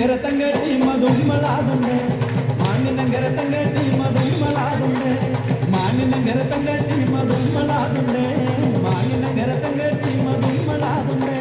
നഗര തങ്കട്ടി മധുമളാതുണ്ട് മാങ്ങി നഗര തങ്കട്ടി മധുമളാതുണ്ട് മാങ്ങി നഗര തങ്കട്ടി മധുമളാതുണ്ട് മാങ്ങി നഗര തങ്കട്ടി മധുമളാതുണ്ട്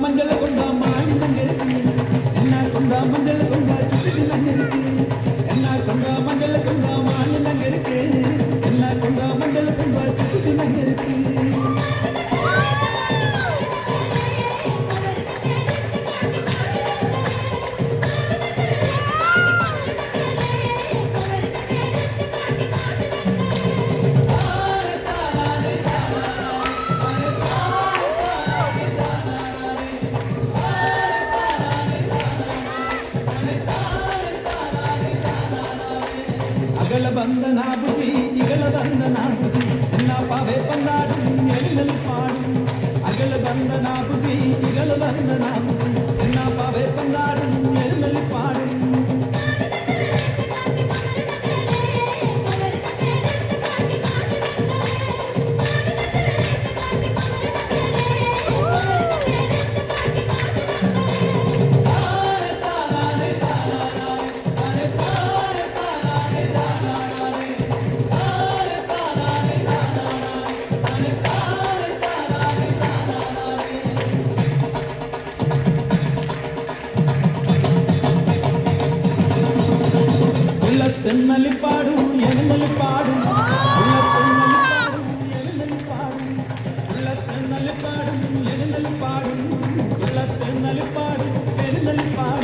மஞ்சள் கொண்டா மாணி நங்கிருக்கு என்ன கொண்டா மஞ்சள் கொண்டா சிட்டு நங்கிருக்கு என்ன கொண்டா மஞ்சள் கொண்டா மாணி நங்கிருக்கு என்ன கொண்டா மஞ்சள் கொண்டா சிட்டு நங்கிருக்கு ಅಗಳ ಬಂದ ನಾಬುಜಿ ಇಗಳ ಬಂದ ನಾಬುಜಿ ಎನ್ನ ಪಾವೆ ಪಂದಾಡು ಎಣ್ಣಲಿ ಪಾಡು ಅಗಳ ಬಂದ ನಾಬುಜಿ ಇಗಳ ಬಂದ ನಾಬುಜಿ ಎನ್ನ ಪಾವೆ ಪಂದಾಡು ಎಣ್ಣಲಿ ಪಾಡು தென்னலி பாடும் எழுந்தலி பாடும் எழுந்தலி பாடும் தென்னலி பாடும் எழுந்தலி பாடும் தென்னலி பாடும் எழுந்தலி பாடும்